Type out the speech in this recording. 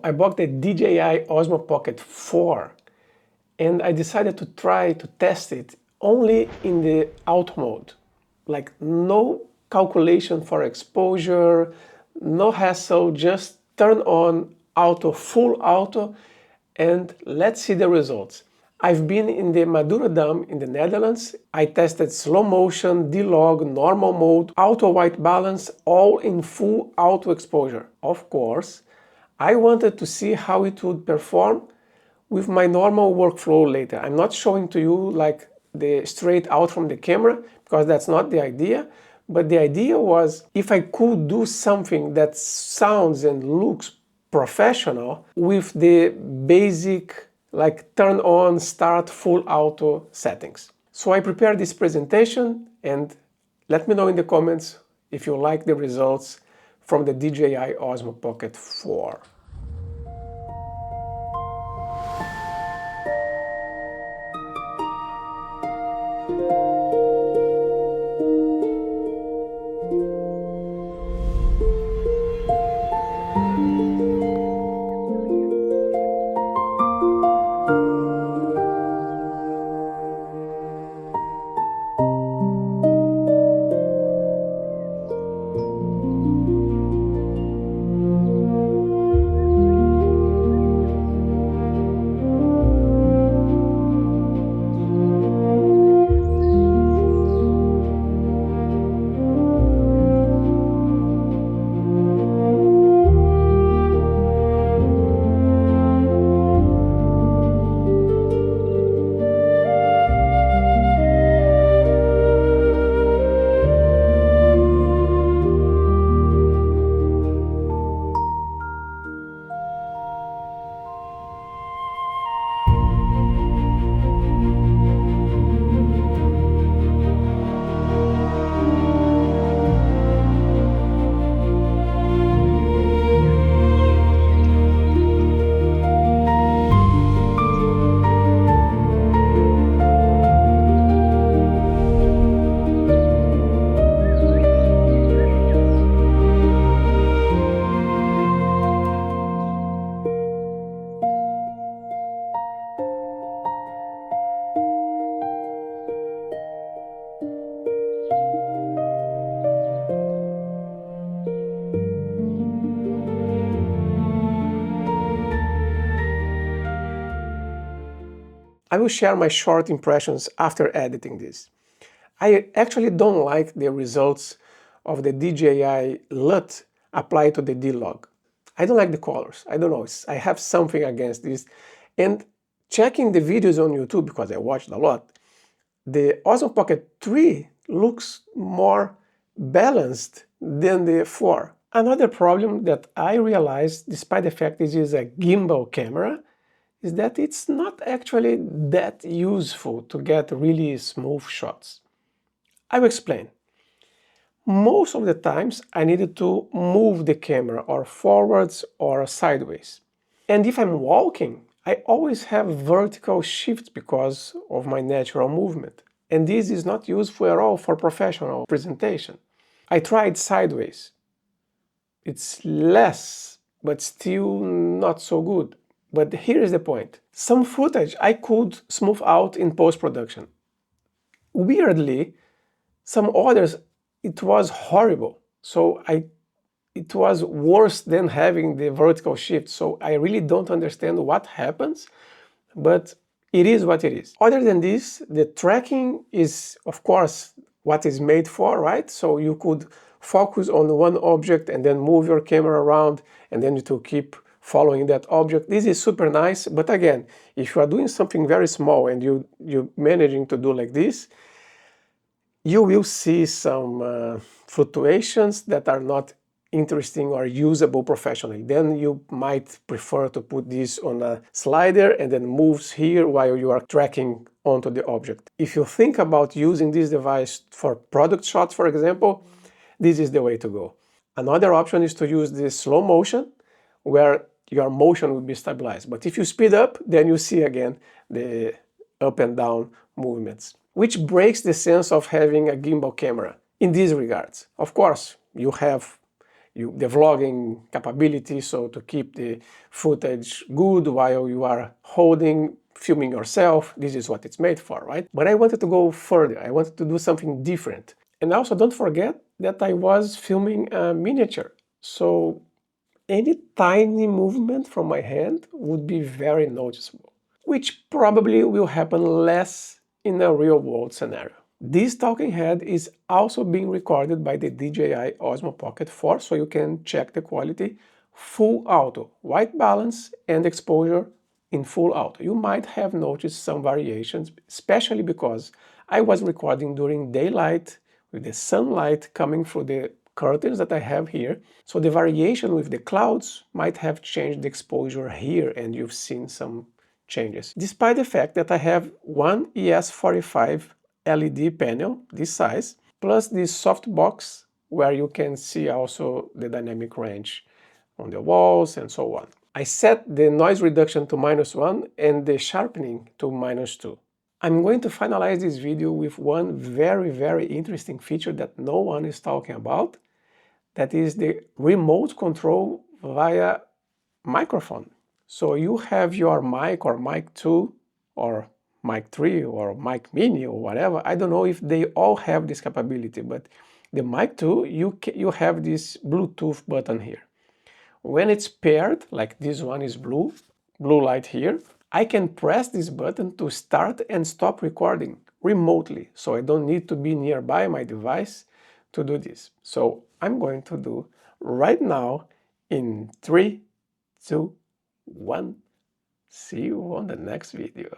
I bought the DJI Osmo Pocket 4 and I decided to try to test it only in the auto mode. Like no calculation for exposure, no hassle, just turn on auto, full auto, and let's see the results. I've been in the MaduroDam in the Netherlands. I tested slow motion, D-Log, normal mode, auto white balance, all in full auto exposure. Of course, I wanted to see how it would perform with my normal workflow later. I'm not showing to you like the straight out from the camera because that's not the idea. But the idea was if I could do something that sounds and looks professional with the basic like turn on, start, full auto settings. So I prepared this presentation and let me know in the comments if you like the results from the DJI Osmo Pocket 4. I will share my short impressions after editing this. I actually don't like the results of the DJI LUT applied to the D-Log. I don't like the colors. I don't know. I have something against this. And checking the videos on YouTube, because I watched a lot, the Osmo Pocket 3 looks more balanced than the 4. Another problem that I realized, despite the fact this is a gimbal camera, is that it's not actually that useful to get really smooth shots. I will explain. Most of the times I needed to move the camera or forwards or sideways. And if I'm walking, I always have vertical shifts because of my natural movement. And this is not useful at all for professional presentation. I tried sideways. It's less, but still not so good. But here is the point. Some footage I could smooth out in post-production. Weirdly, some others, it was horrible. So it was worse than having the vertical shift. So I really don't understand what happens, but it is what it is. Other than this, the tracking is, of course, what is made for, right? So you could focus on one object and then move your camera around and then to keep following that object. This is super nice, but again, if you are doing something very small and you're managing to do like this, you will see some fluctuations that are not interesting or usable professionally. Then you might prefer to put this on a slider and then moves here while you are tracking onto the object. If you think about using this device for product shots, for example, this is the way to go. Another option is to use the slow motion, where your motion will be stabilized. But if you speed up, then you see again the up and down movements, which breaks the sense of having a gimbal camera in these regards. Of course, you have the vlogging capability, so to keep the footage good while you are filming yourself. This is what it's made for, right? But I wanted to go further. I wanted to do something different. And also don't forget that I was filming a miniature. So any tiny movement from my hand would be very noticeable, which probably will happen less in a real-world scenario. This talking head is also being recorded by the DJI Osmo Pocket 4, so you can check the quality. Full auto, white balance and exposure in full auto. You might have noticed some variations, especially because I was recording during daylight with the sunlight coming through the curtains that I have here. So the variation with the clouds might have changed the exposure here, and you've seen some changes. Despite the fact that I have one ES45 LED panel, this size, plus this softbox where you can see also the dynamic range on the walls and so on. I set the noise reduction to -1 and the sharpening to -2. I'm going to finalize this video with one very interesting feature that no one is talking about. That is the remote control via microphone. So you have your mic or mic 2 or mic 3 or mic mini or whatever. I don't know if they all have this capability, but the mic 2, you have this Bluetooth button here. When it's paired, like this one is blue light here, I can press this button to start and stop recording remotely. So I don't need to be nearby my device to do this. So I'm going to do right now in 3, 2, 1. See you on the next video.